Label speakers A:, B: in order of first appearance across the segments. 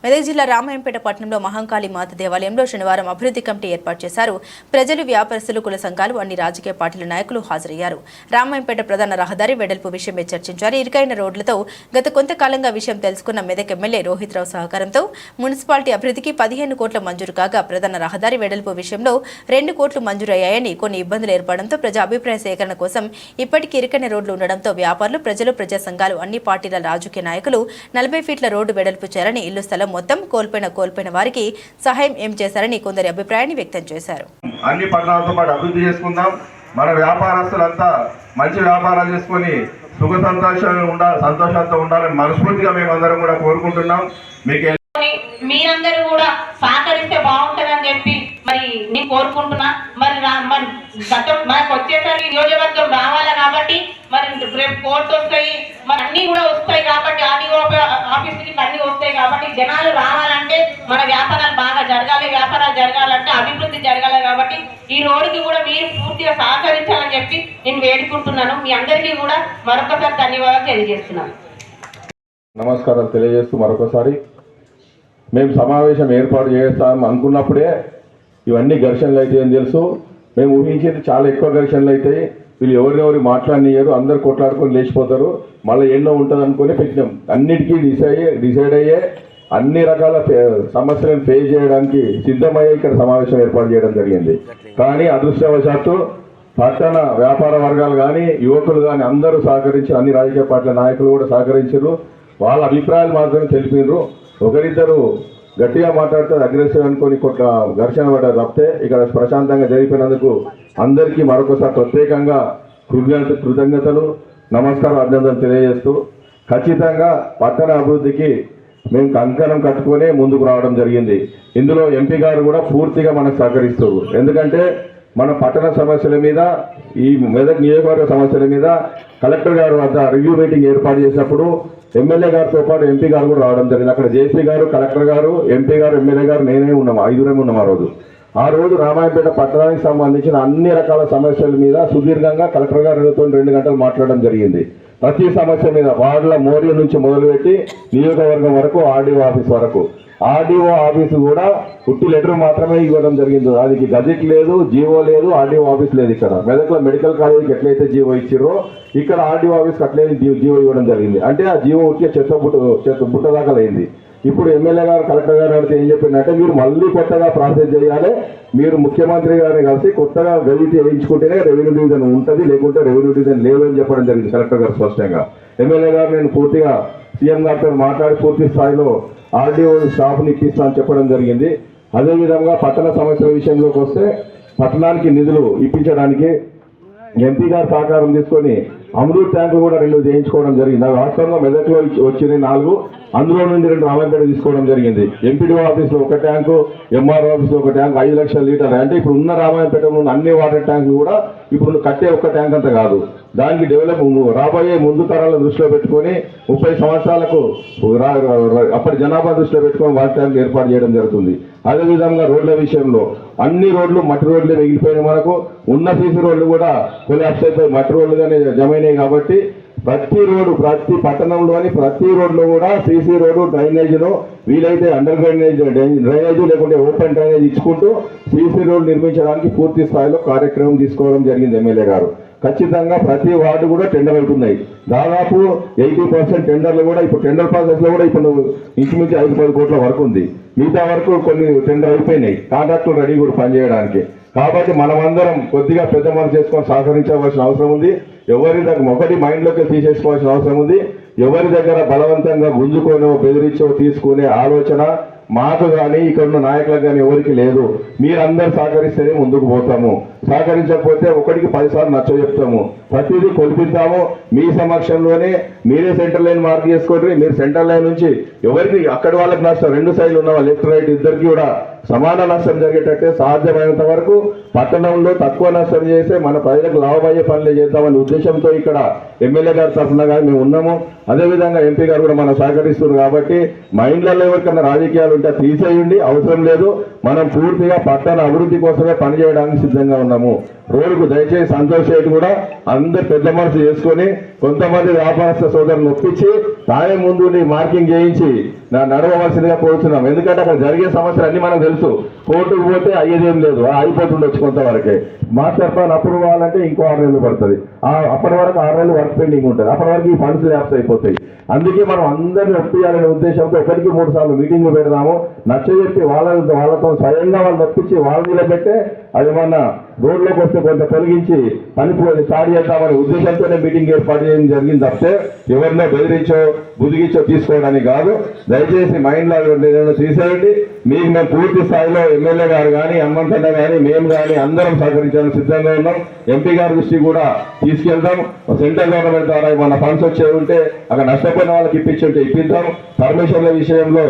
A: మెదక్ జిల్లా రామాయంపేట పట్టణంలో మహంకాళి మాత దేవాలయంలో శనివారం అభివృద్ధి కమిటీ ఏర్పాటు చేశారు. ప్రజలు, వ్యాపారస్తులు, కుల సంఘాలు, అన్ని రాజకీయ పార్టీల నాయకులు హాజరయ్యారు. రామాయంపేట ప్రధాన రహదారి వెడల్పు విషయమే చర్చించారు. ఇరుకైన రోడ్లతో గత కొంతకాలంగా విషయం తెలుసుకున్న మెదక్ ఎమ్మెల్యే రోహిత్ రావు సహకారంతో మున్సిపాలిటీ అభివృద్ధికి 15 కోట్ల మంజూరు కాగా ప్రధాన రహదారి వెడల్పు విషయంలో 2 కోట్లు మంజూరయ్యాయని, కొన్ని ఇబ్బందులు ఏర్పడడంతో ప్రజా అభిప్రాయ సేకరణ కోసం ఇప్పటికీ ఇరుకైన రోడ్లు ఉండడంతో వ్యాపారులు, ప్రజలు, ప్రజా సంఘాలు, అన్ని పార్టీల రాజకీయ నాయకులు 40 ఫీట్ల రోడ్డు వెడల్పు చేయాలని, ఇల్లు స్థలం మొత్తం కోల్పోయిన వారికి సహాయం ఏం చేశారని కొందరి అభిప్రాయాన్ని వ్యక్తం చేశారు.
B: అన్ని పట్టణాలతో పాటు అభివృద్ధి చేసుకుందాం. మన వ్యాపారస్తులంతా మంచి వ్యాపారాలు చేసుకొని సుఖ సంతోషాలతో ఉండాలని మనస్ఫూర్తిగా మేమందరం కూడా కోరుకుంటున్నాం.
C: మీరందరూ కూడా సహకరిస్తే బాగుంటుందని చెప్పి మరి నేను కోరుకుంటున్నా. మరి మనకు వచ్చేసరికి నియోజకవర్గం రావాలి కాబట్టి మరి రేపు కోర్టు వస్తాయి, మరి అన్ని కూడా వస్తాయి కాబట్టి ఆర్డీఓ ఆఫీస్కి అన్ని వస్తాయి కాబట్టి జనాలు రావాలంటే మన వ్యాపారాలు బాగా జరగాలి, వ్యాపారాలు జరగాలంటే అభివృద్ధి జరగాలి కాబట్టి ఈ రోడ్డుకి కూడా మీరు పూర్తిగా సహకరించాలని చెప్పి నేను వేడుకుంటున్నాను. మీ అందరికీ కూడా మరొకసారి ధన్యవాదాలు తెలియజేస్తున్నాను.
B: నమస్కారాలు తెలియజేస్తూ మరొకసారి మేము సమావేశం ఏర్పాటు చేస్తాం అనుకున్నప్పుడే ఇవన్నీ ఘర్షణలు అవుతాయని తెలుసు. మేము ఊహించేది చాలా ఎక్కువ ఘర్షణలు అవుతాయి. వీళ్ళు ఎవరినెవరు మాట్లాడనియరు, అందరు కొట్లాడుకొని లేచిపోతారు, మళ్ళీ ఎన్నో ఉంటుంది అనుకుని పెట్టినాం. అన్నిటికీ డిసైడ్ అయ్యే అన్ని రకాల సమస్యలను ఫేస్ చేయడానికి సిద్ధమయ్యే ఇక్కడ సమావేశం ఏర్పాటు చేయడం జరిగింది. కానీ అదృష్టవశాత్తు పట్టణ వ్యాపార వర్గాలు కానీ, యువకులు కానీ అందరూ సహకరించి, అన్ని రాజకీయ పార్టీల నాయకులు కూడా సహకరించారు. వాళ్ళ అభిప్రాయాలు మాత్రమే తెలిపినారు. ఒకరిద్దరు గట్టిగా మాట్లాడితే అగ్రెసివ్ అనుకొని కొట్ల ఘర్షణ పడ్డారు తప్పితే ఇక్కడ ప్రశాంతంగా జరిగిపోయినందుకు అందరికీ మరొకసారి ప్రత్యేకంగా కృతజ్ఞతలు, నమస్కారం, అభినందనలు తెలియజేస్తూ ఖచ్చితంగా పట్టణ అభివృద్ధికి మేము కంకణం కట్టుకునే ముందుకు రావడం జరిగింది. ఇందులో ఎంపీ గారు కూడా పూర్తిగా మనకు సహకరిస్తారు. ఎందుకంటే మన పట్టణ సమస్యల మీద, ఈ మెదక్ నియోజకవర్గ సమస్యల మీద కలెక్టర్ గారు వద్ద రివ్యూ మీటింగ్ ఏర్పాటు చేసినప్పుడు ఎమ్మెల్యే గారితో పాటు ఎంపీ గారు కూడా రావడం జరిగింది. అక్కడ జేసీ గారు, కలెక్టర్ గారు, ఎంపీ గారు, ఎమ్మెల్యే గారు, నేనే ఉన్నాము, 5 ఉన్నాం ఆ రోజు రామాయంపేట పట్టణానికి సంబంధించిన అన్ని రకాల సమస్యల మీద సుదీర్ఘంగా కలెక్టర్ గారితో 2 గంటలు మాట్లాడడం జరిగింది. ప్రతి సమస్య మీద వార్డుల మోర్ల నుంచి మొదలుపెట్టి నియోజకవర్గం వరకు, ఆర్డీఓ ఆఫీస్ వరకు. ఆర్డీఓ ఆఫీసు కూడా ఉట్టి లెటర్ మాత్రమే ఇవ్వడం జరిగింది. దానికి గజెట్ లేదు, జీవో లేదు, ఆర్డీఓ ఆఫీస్ లేదు. ఇక్కడ మెదక్లో మెడికల్ కాలేజీకి ఎట్లయితే జీవో ఇచ్చిర్రో ఇక్కడ ఆర్డీఓ ఆఫీస్కి అట్లయితే జీవో ఇవ్వడం జరిగింది. అంటే ఆ జీవో ఉట్టే చెత్త బుట్ట దాకా అయింది. ఇప్పుడు ఎమ్మెల్యే గారు, కలెక్టర్ గారు అడిగితే ఏం చెప్పిందంటే, మీరు మళ్ళీ కొత్తగా ప్రాసెస్ చేయాలి, మీరు ముఖ్యమంత్రి గారిని కలిసి కొత్తగా గెజిట్ వేయించుకుంటేనే రెవెన్యూ డివిజన్ ఉంటుంది, లేకుంటే రెవెన్యూ డివిజన్ లేదని చెప్పడం జరిగింది కలెక్టర్ గారు స్పష్టంగా. ఎమ్మెల్యే గారు నేను పూర్తిగా సీఎం గారితో మాట్లాడి పూర్తి స్థాయిలో ఆర్డీఓ స్టాఫ్ని ఇప్పిస్తా అని చెప్పడం జరిగింది. అదేవిధంగా పట్టణ సమస్యల విషయంలోకి వస్తే పట్టణానికి నిధులు ఇప్పించడానికి ఎంపీ గారు సహకారం తీసుకొని అమృత్ ట్యాంకులు కూడా 2 చేయించుకోవడం జరిగింది. వాస్తవంగా మెదక్లో వచ్చిన 4, అందులో నుండి 2 రామాయంపేట తీసుకోవడం జరిగింది. ఎంపీడీఓ ఆఫీస్లో 1 ట్యాంకు, ఎంఆర్ఓ ఆఫీస్లో 1 ట్యాంకు, 5 లక్షల లీటర్లు. అంటే ఇప్పుడు ఉన్న రామాయంపేటలో ఉన్న అన్ని వాటర్ ట్యాంకులు కూడా ఇప్పుడు కట్టే 1 ట్యాంక్ అంతా కాదు. దానికి డెవలప్ రాబోయే ముందు తరాల దృష్టిలో పెట్టుకొని 30 సంవత్సరాలకు అప్పటి జనాభా దృష్టిలో పెట్టుకొని వాటర్ ట్యాంక్ ఏర్పాటు చేయడం జరుగుతుంది. అదేవిధంగా రోడ్ల విషయంలో అన్ని రోడ్లు మట్టి రోడ్లే మిగిలిపోయిన మనకు ఉన్న సీసీ రోడ్లు కూడా కొలాప్స్ అయిపోయి మట్టి రోడ్లుగానే జమైనాయి. కాబట్టి ప్రతి రోడ్డు, ప్రతి పట్టణంలోని ప్రతి రోడ్లో కూడా సీసీ రోడ్డు, డ్రైనేజీలో వీలైతే అండర్ డ్రైనేజ్ లేకుంటే ఓపెన్ డ్రైనేజ్ ఇచ్చుకుంటూ సీసీ రోడ్డు నిర్మించడానికి పూర్తి స్థాయిలో కార్యక్రమం తీసుకోవడం జరిగింది ఎమ్మెల్యే గారు. ఖచ్చితంగా ప్రతి వార్డు కూడా టెండర్ అవుతున్నాయి. దాదాపు 80% టెండర్లు కూడా ఇప్పుడు టెండర్ ప్రాసెస్లో కూడా ఇప్పుడు ఇంచుమించు 5-10 కోట్ల వరకు ఉంది. మిగతా వరకు కొన్ని టెండర్ అయిపోయినాయి, కాంట్రాక్టులు రెడీ కూడా పనిచేయడానికి. కాబట్టి మనమందరం కొద్దిగా పెద్ద మనసు చేసుకొని సహకరించవలసిన అవసరం ఉంది. ఎవరి దగ్గర ఒకటి మైండ్లోకి తీసేసుకోవాల్సిన అవసరం ఉంది. ఎవరి దగ్గర బలవంతంగా గుంజుకోనో బెదిరించో తీసుకునే ఆలోచన మాకు కానీ ఇక్కడ ఉన్న నాయకులకు కానీ ఎవరికి లేదు. మీరందరూ సహకరిస్తేనే ముందుకు పోతాము. సహకరించకపోతే 1కి 10 సార్లు నచ్చ చెప్తాము. ప్రతిదీ కొలిపిద్దాము. మీ సమక్షంలోనే మీరే సెంటర్ లైన్ మార్క్ చేసుకోండి. మీరు సెంటర్ లైన్ నుంచి ఎవరికి అక్కడి వాళ్ళకి నష్టం, 2 సైడ్లు ఉన్న వాళ్ళు లెఫ్ట్ రైట్ ఇద్దరికి కూడా సమాన నష్టం జరిగేటట్టే సాధ్యమైనంత వరకు పట్టణంలో తక్కువ నష్టం చేస్తే మన ప్రజలకు లాభమయ్యే పనులే చేద్దామనే ఉద్దేశంతో ఇక్కడ ఎమ్మెల్యే గారి తరఫున కానీ మేము ఉన్నాము. అదేవిధంగా ఎంపీ గారు కూడా మనం సహకరిస్తున్నారు. కాబట్టి మైండ్లలో ఎవరికన్నా రాజకీయాలు ఉంటే తీసేయండి, అవసరం లేదు. మనం పూర్తిగా పట్టణ అభివృద్ధి కోసమే పనిచేయడానికి సిద్ధంగా ఉన్నాము. రోడ్డుకు దయచేసి సంతోష్ రెడ్డి కూడా అందరు పెద్ద మనసు చేసుకొని కొంతమంది వ్యాపారస్థ సోదరులు ఒప్పించి తానే ముందు మార్కింగ్ చేయించి నడవవలసిందిగా కోరుతున్నాం. ఎందుకంటే అక్కడ జరిగే సమస్యలు అన్ని మనకు తెలుసు. కోర్టుకు పోతే అయ్యేదేం లేదు, అయిపోతుండొచ్చు కొంతవరకే. మాస్టర్ ప్లాన్ అప్రూవ్ అవ్వాలంటే ఇంకో 6 నెలలు పడుతుంది. అప్పటి వరకు 6 నెలలు వర్క్ పెండింగ్ ఉంటుంది. అప్పటి వరకు ఈ ఫండ్స్ ల్యాప్స్ అయిపోతాయి. అందుకే మనం అందరినీ ఒప్పియాలనే ఉద్దేశంతో 1కి 3 సార్లు మీటింగ్లు పెడదాము. నచ్చజెప్పి వాళ్ళతో స్వయంగా వాళ్ళు నొప్పించి వాళ్ళు నిలబెట్టే అదేమన్నా రోడ్లోకి వస్తే కొంత తొలగించి పని స్టార్ట్ చేద్దామనే ఉద్దేశంతోనే మీటింగ్ ఏర్పాటు చేయడం జరిగింది తప్పితే ఎవరినో బెదిరించో బుదిగించో తీసుకోవడానికి కాదు. దయచేసి మైండ్లో ఏదైనా తీసేయండి. మీకు మేము పూర్తి స్థాయిలో ఎమ్మెల్యే గారు కానీ హనుమంతన్న కానీ మేము కానీ అందరం సహకరించడానికి సిద్ధంగా ఉన్నాం. ఎంపీ గారి దృష్టికి కూడా తీసుకెళ్తాం. సెంట్రల్ గవర్నమెంట్ ద్వారా మన ఫండ్స్ వచ్చేవి ఉంటే అక్కడ నష్టపోయిన వాళ్ళకి ఇప్పిద్దాం. పర్మిషన్ల విషయంలో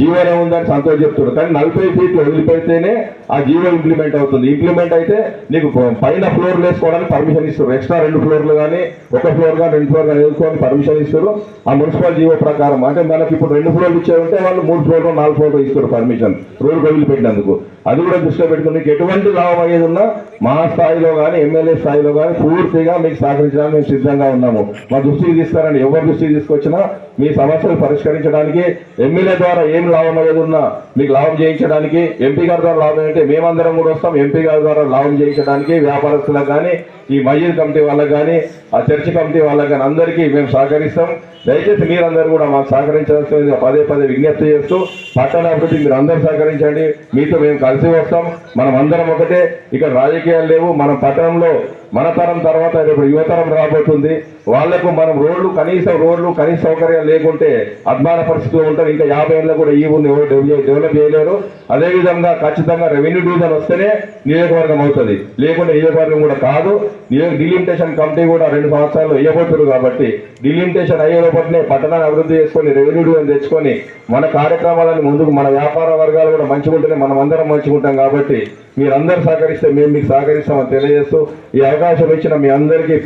B: జీవోనే ఉందని సంతోష్ చెప్తున్నారు. కానీ 40 ఫీట్లు వదిలిపెడితేనే ఆ జీవో ఇంప్లిమెంట్ అవుతుంది. ఇంప్లిమెంట్ అయితే నీకు పైన ఫ్లోర్లు వేసుకోవడానికి పర్మిషన్ ఇస్తారు. ఎక్స్ట్రా 2 ఫ్లోర్లు కానీ 1 ఫ్లోర్ కానీ 2 ఫ్లోర్ కానీ వేసుకోవడానికి పర్మిషన్ ఇస్తారు. ఆ మున్సిపల్ జీవో ప్రకారం అంటే మనకి ఇప్పుడు 2 ఫ్లోర్లు ఇచ్చే ఉంటే వాళ్ళు 3 ఫ్లోర్లు 4 ఫ్లోర్లు ఇస్తారు పర్మిషన్ రోడ్డు వదిలిపెట్టినందుకు. అది కూడా దృష్టిలో పెట్టుకుని నీకు ఎటువంటి లాభం అయ్యేది ఉన్నా మా స్థాయిలో కానీ ఎమ్మెల్యే స్థాయిలో కానీ పూర్తిగా మీకు సహకరించడానికి మేము సిద్ధంగా ఉన్నాము. మా దృష్టికి తీసుకురండి. ఎవరి దృష్టికి తీసుకొచ్చినా మీ సమస్యలు పరిష్కరించడానికి ఎమ్మెల్యే ద్వారా ఏం లాభం అయ్యేది ఉన్నా మీకు లాభం చేయించడానికి, ఎంపీ గారి ద్వారా లాభం అంటే మేమందరం కూడా వస్తాం. ఎంపీ గారి ద్వారా లాభం చేయించడానికి వ్యాపారస్తులకు కానీ ఈ మస్జిద్ కమిటీ వాళ్ళకి కానీ ఆ చర్చి కమిటీ వాళ్ళకి కానీ అందరికీ మేము సహకరిస్తాం. దయచేసి మీరందరూ కూడా మాకు సహకరించాల్సిందిగా పదే విజ్ఞప్తి చేస్తూ పట్టణ అభివృద్ధికి మీరు అందరూ సహకరించండి. మీతో మేము కలిసి వస్తాం. మనం అందరం ఒకటే. ఇక్కడ రాజకీయాలు లేవు. మన పట్టణంలో మన తరం తర్వాత రేపు యువతరం రాబోతుంది. వాళ్లకు మనం కనీస సౌకర్యాలు లేకుంటే అద్మాన పరిస్థితుల్లో ఉంటారు. ఇంకా 50 ఏళ్ళలో కూడా ఈ ఊరిని డెవలప్ చేయలేరు. అదేవిధంగా ఖచ్చితంగా రెవెన్యూ డివిజన్ వస్తేనే నియోజకవర్గం అవుతుంది, లేకుంటే నియోజకవర్గం కూడా కాదు. డిలిమిటేషన్ కమిటీ కూడా 2 సంవత్సరాలు వేయబోతున్నారు. కాబట్టి డిలిమిటేషన్ అయ్యే లోపలనే పట్టణాన్ని అభివృద్ధి చేసుకొని రెవెన్యూ డివిజన్ తెచ్చుకొని మన కార్యక్రమాలను ముందుకు మన వ్యాపార వర్గాలు కూడా మంచిగా ఉంటేనే మనం అందరం మంచిగా ఉంటాం. కాబట్టి మీరందరూ సహకరిస్తే మేము మీకు సహకరిస్తామని తెలియజేస్తూ ఈ అవకాశం ఇచ్చిన మీ అందరికీ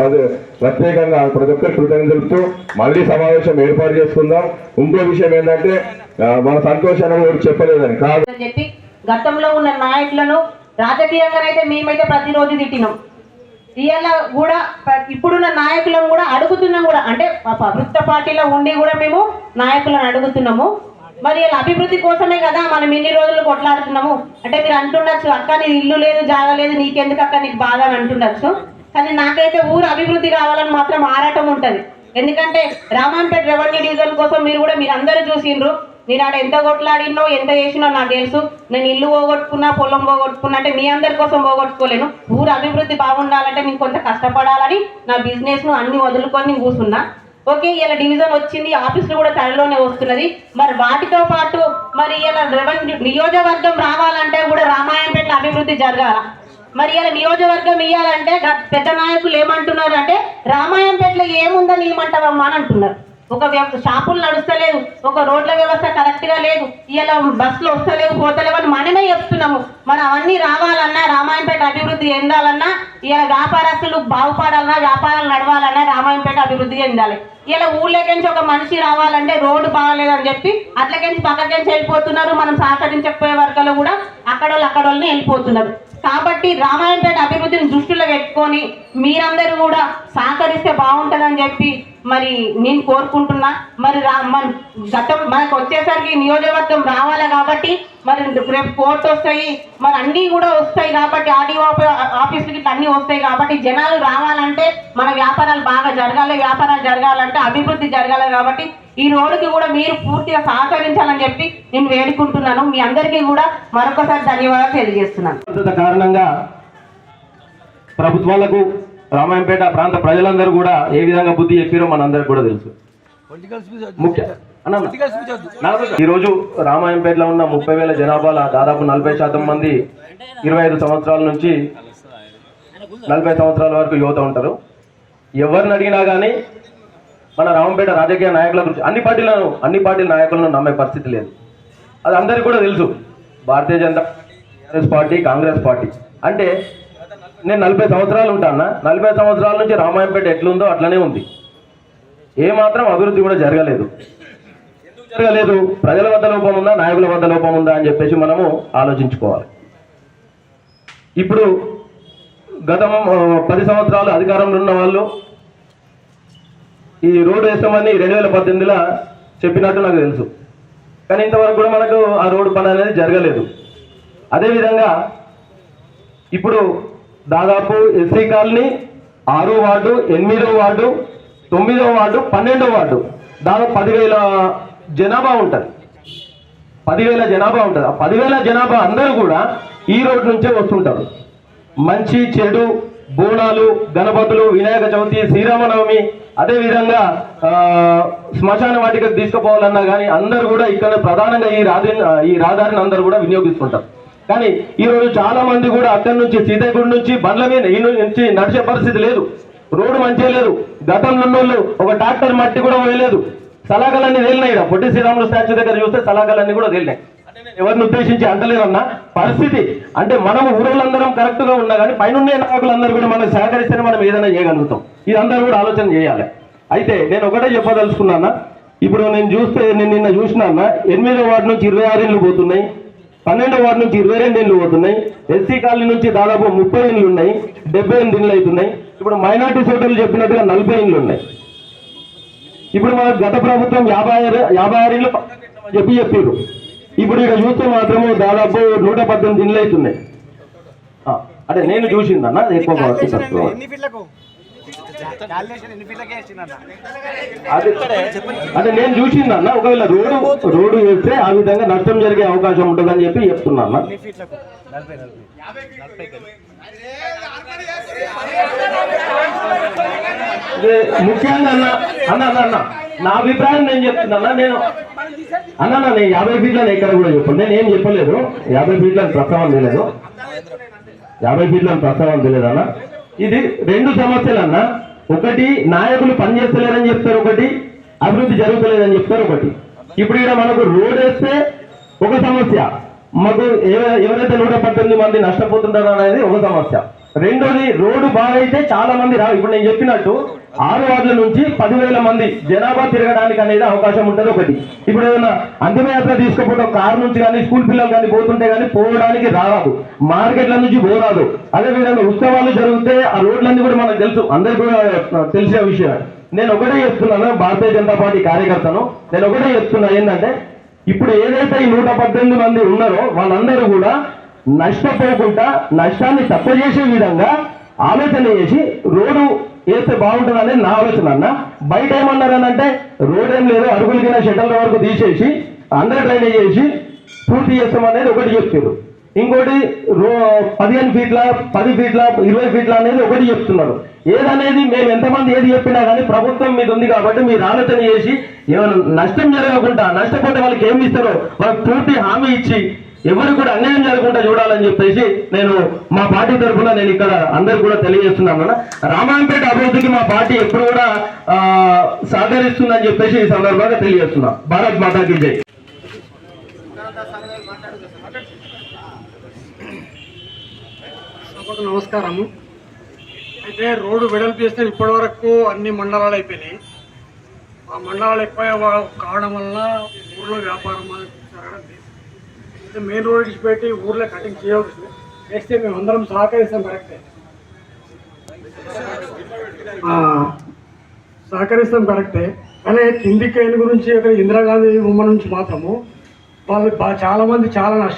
B: ప్రత్యేకంగా ప్రతి ఒక్కరికి కృతజ్ఞతలు తెలుపుతూ మళ్ళీ సమావేశం ఏర్పాటు చేసుకుందాం. ఇంకో విషయం ఏంటంటే మన సంతోషాన్ని ఎవరు చెప్పలేదని కాదు
C: చెప్పి గతంలో ఉన్న నాయకులను రాజకీయంగానైతే మేమైతే ప్రతిరోజు తిట్టినాం. ఇవాళ కూడా ఇప్పుడున్న నాయకులను కూడా అడుగుతున్నాం కూడా. అంటే ప్రభుత్వ పార్టీలో ఉండి కూడా మేము నాయకులను అడుగుతున్నాము. మరి ఇలా అభివృద్ధి కోసమే కదా మనం ఇన్ని రోజులు కొట్లాడుతున్నాము. అంటే మీరు అంటుండొచ్చు, అక్క నీ ఇల్లు లేదు జాగా లేదు నీకెందుకు అక్క నీకు బాధ అని అంటుండొచ్చు. కానీ నాకైతే ఊరు అభివృద్ధి కావాలని మాత్రం ఆరాటం ఉంటుంది. ఎందుకంటే రామాయంపేట రెవెన్యూ డివిజన్ కోసం మీరు అందరూ చూసిండ్రు. నేను ఆడ ఎంత కొట్లాడినో ఎంత చేసినో నాకు తెలుసు. నేను ఇల్లు పోగొట్టుకున్నా పొలం పోగొట్టుకున్నా అంటే మీ అందరి కోసం పోగొట్టుకోలేను. ఊరు అభివృద్ధి బాగుండాలంటే నేను కొంత కష్టపడాలని నా బిజినెస్ను అన్ని వదులుకొని నేను కూర్చున్నా. ఓకే, ఇలా డివిజన్ వచ్చింది, ఆఫీసులు కూడా త్వరలోనే వస్తున్నది. మరి వాటితో పాటు మరి ఇలా రెవెన్యూ నియోజకవర్గం రావాలంటే కూడా రామాయంపేట అభివృద్ధి జరగాల. మరి ఇలా నియోజకవర్గం ఇవ్వాలంటే పెద్ద నాయకులు ఏమంటున్నారు అంటే రామాయంపేటలో ఏముందని ఏమంటావమ్మా అని అంటున్నారు. ఒక షాపులు నడుస్తలేదు, ఒక రోడ్ల వ్యవస్థ కరెక్ట్ గా లేదు, ఇలా బస్సులు వస్తలేవు పోతలేవు అని మనమే చెప్తున్నాము. మరి అవన్నీ రావాలన్నా రామాయంపేట అభివృద్ధి చెందాలన్నా ఇలా వ్యాపారస్తులు బాగుపడాలన్నా వ్యాపారాలు నడవాలన్నా రామాయంపేట అభివృద్ధి చెందాలి. ఇలా ఊళ్ళోకించి ఒక మనిషి రావాలంటే రోడ్డు బాగాలేదని చెప్పి అట్లకించి పక్కకించి వెళ్ళిపోతున్నారు. మనం సహకరించకపోయే వర్గాలు కూడా అక్కడోళ్ళని వెళ్ళిపోతున్నారు. కాబట్టి రామాయంపేట అభివృద్ధిని దృష్టిలో పెట్టుకొని మీరందరూ కూడా సహకరిస్తే బాగుంటుందని చెప్పి మరి నేను కోరుకుంటున్నా. మరి మనకు వచ్చేసరికి నియోజకవర్గం రావాలి కాబట్టి మరి రేపు కోర్టు వస్తాయి, మరి అన్నీ కూడా వస్తాయి కాబట్టి ఆర్డీఓ ఆఫీసులకి అన్నీ వస్తాయి కాబట్టి జనాలు రావాలంటే మన వ్యాపారాలు బాగా జరగాలి. వ్యాపారాలు జరగాలంటే అభివృద్ధి జరగాలి. కాబట్టి ఈ రోడ్డుకి కూడా మీరు పూర్తిగా సహకరించాలని చెప్పి నేను వేడుకుంటున్నాను. మీ అందరికీ కూడా మరొకసారి ధన్యవాదాలు తెలియజేస్తున్నాను.
D: కారణంగా ప్రభుత్వాలకు రామాయంపేట ప్రాంత ప్రజలందరూ కూడా ఏ విధంగా బుద్ధి చెప్పారో మనందరికి కూడా తెలుసు. ఈరోజు రామాయంపేటలో ఉన్న 30,000 జనాభాల దాదాపు 40% మంది 25 సంవత్సరాల నుంచి 40 సంవత్సరాల వరకు యువత ఉంటారు. ఎవరిని అడిగినా కానీ మన రామంపేట రాజకీయ నాయకుల గురించి అన్ని పార్టీల నాయకులను నమ్మే పరిస్థితి లేదు. అది అందరికీ కూడా తెలుసు. భారతీయ జనతా పార్టీ, కాంగ్రెస్ పార్టీ అంటే నేను 40 సంవత్సరాలు ఉంటానా, 40 సంవత్సరాల నుంచి రామాయంపేట ఎట్లుందో అట్లనే ఉంది. ఏమాత్రం అభివృద్ధి కూడా జరగలేదు. ఎందుకు జరగలేదు? ప్రజల వద్ద లోపం ఉందా, నాయకుల వద్ద లోపం ఉందా అని చెప్పేసి మనము ఆలోచించుకోవాలి. ఇప్పుడు గత 10 సంవత్సరాలు అధికారంలో ఉన్న వాళ్ళు ఈ రోడ్డు వేస్తామని 2018లో చెప్పినట్టు నాకు తెలుసు. కానీ ఇంతవరకు కూడా మనకు ఆ రోడ్డు పని అనేది జరగలేదు. అదేవిధంగా ఇప్పుడు దాదాపు ఎస్సీ కాలనీ 6వ వార్డు, 8వ వార్డు, 9వ వార్డు, 12వ వార్డు దాదాపు 10,000 జనాభా ఉంటుంది. 10,000 జనాభా ఉంటుంది. ఆ 10,000 జనాభా అందరూ కూడా ఈ రోడ్డు నుంచే వస్తుంటారు. మంచి చెడు బోనాలు, గణపతులు, వినాయక చవితి, శ్రీరామనవమి, అదేవిధంగా శ్మశాన వాటికకు తీసుకుపోవాలన్నా కానీ అందరూ కూడా ఇక్కడ ప్రధానంగా ఈ రహదారిని అందరూ కూడా వినియోగిస్తుంటారు. కానీ ఈరోజు చాలా మంది కూడా అక్కడి నుంచి సీతాగుడి నుంచి బండ్ల మీద ఈ నుంచి నడిచే పరిస్థితి లేదు. రోడ్డు మంచిగా లేదు. గతంలో వాళ్ళు ఒక ట్రాక్టర్ మట్టి కూడా వేయలేదు. సలాకలన్నీ తేలినాయి. పొట్టి శ్రీరాములు స్టాచ్యూ దగ్గర చూస్తే సలాకలన్నీ కూడా తేలినాయి. ఎవరిని ఉద్దేశించి అంటలేరన్న పరిస్థితి. అంటే మనం ఊరోళ్ళందరం కరెక్ట్ గా ఉన్నా కానీ పైన నాయకులందరూ కూడా మనకు సహకరిస్తేనే మనం ఏదైనా చేయగలుగుతాం. ఇదందరూ కూడా ఆలోచన చేయాలి. అయితే నేను ఒకటే చెప్పదలుచుకున్నా. ఇప్పుడు నేను నిన్న చూసినా 8వ వార్డు నుంచి 26 ఇండ్లు పోతున్నాయి, 12వ వార్డు నుంచి 22 ఇండ్లు పోతున్నాయి, ఎస్సీ కాలనీ నుంచి దాదాపు 30 ఇండ్లు ఉన్నాయి, 78 ఇండ్లు అవుతున్నాయి. ఇప్పుడు మైనార్టీ సోదరులు చెప్పినట్టుగా 40 ఇండ్లు ఉన్నాయి. ఇప్పుడు మనకు గత ప్రభుత్వం 56 ఇండ్లు చెప్పారు. ఇప్పుడు ఇక్కడ చూస్తే మాత్రము దాదాపు 118 ఇండ్లు అవుతున్నాయి. అంటే నేను చూసిందన్న ఎక్కువ అంటే నేను చూసిందన్న ఒకవేళ రోడ్డు వేస్తే ఆ విధంగా నష్టం జరిగే అవకాశం ఉంటుందని చెప్పి చెప్తున్నా. ముఖ్యంగా అన్న నా అభిప్రాయం నేను చెప్తున్నా. నేను 50 ఫీట్లని ఎక్కడ కూడా చెప్పండి. నేను ఏం చెప్పలేదు. 50 ఫీట్లని ప్రస్తావన తెలియదు. 50 ఫీట్లని ప్రస్తావన తెలియదు అన్న. ఇది 2 సమస్యలు అన్న. ఒకటి నాయకులు పనిచేస్తలేరని చెప్తారు, ఒకటి అభివృద్ధి జరుగుతలేదని చెప్తారు, ఒకటి. ఇప్పుడు ఇక్కడ మనకు రోడ్ వేస్తే ఒక సమస్య, మాకు ఎవరైతే 118 మంది నష్టపోతుంటారో అనేది ఒక సమస్య. రెండోది రోడ్డు బాగైతే చాలా మంది ఇప్పుడు నేను చెప్పినట్టు 6 వార్డుల నుంచి 10,000 మంది జనాభా తిరగడానికి అనేది అవకాశం ఉంటుంది, ఒకటి. ఇప్పుడు ఏదైనా అంతిమయాత్ర తీసుకుపోవడం కారు నుంచి కానీ స్కూల్ పిల్లలు కానీ పోతుంటే కానీ పోవడానికి రాదు, మార్కెట్ల నుంచి పోరాదు. అదేవిధంగా ఉత్సవాలు జరిగితే ఆ రోడ్లన్నీ కూడా మనకు తెలుసు, అందరికీ కూడా తెలిసే విషయం. నేను ఒకటే చెప్తున్నాను, భారతీయ జనతా పార్టీ కార్యకర్తను నేను ఒకటే చెప్తున్నా, ఏంటంటే ఇప్పుడు ఏదైతే ఈ 118 మంది ఉన్నారో వాళ్ళందరూ కూడా నష్టపోకుండా నష్టాన్ని తప్పజేసే విధంగా ఆలోచన చేసి రోడ్డు వేస్తే బాగుంటుంది అనేది నా ఆలోచన అన్న. బయట ఏమన్నారనంటే రోడ్ ఏం లేదు, అరుగులు కింద షెడ్యూల్ వరకు తీసేసి అండర్ డ్రైనేజ్ చేసి పూర్తి చేస్తాం అనేది ఒకటి చెప్తారు. ఇంకోటి 15 ఫీట్ల 10 ఫీట్ల 20 ఫీట్ల అనేది ఒకటి చెప్తున్నారు. ఏదనేది మేము ఎంతమంది ఏది చెప్పినా కానీ ప్రభుత్వం మీద ఉంది కాబట్టి మీరు ఆలోచన చేసి ఏమైనా నష్టం జరగకుండా, నష్టపోతే వాళ్ళకి ఏమి ఇస్తారో వాళ్ళకి పూర్తి హామీ ఇచ్చి ఎవరు కూడా అన్యాయం జరగకుండా చూడాలని చెప్పేసి నేను మా పార్టీ తరఫున నేను ఇక్కడ అందరు కూడా తెలియజేస్తున్నాను. రామాయంపేట అభివృద్ధికి మా పార్టీ ఎప్పుడు కూడా సహకరిస్తుందని చెప్పేసి ఈ సందర్భంగా తెలియజేస్తున్నా. భారత్ మాతాకి జై.
E: నమస్కారము. అయితే రోడ్డు వెడల్పు చేస్తే ఇప్పటి వరకు అన్ని మండలాలు అయిపోయినాయి. ఆ మండలాలు ఎక్కువ కావడం వల్ల ఊర్లో వ్యాపారం జరగడం లేదు. అయితే మెయిన్ రోడ్ పెట్టి ఊర్లో కటింగ్ చేస్తే మేము అందరం సహకరిస్తాం, కరెక్టే సహకరిస్తాం కరెక్టే. కానీ కిందికి గురించి ఇక్కడ ఇందిరాగాంధీ ఉమ్మ నుంచి మాత్రము వాళ్ళు చాలా మంది చాలా నష్టం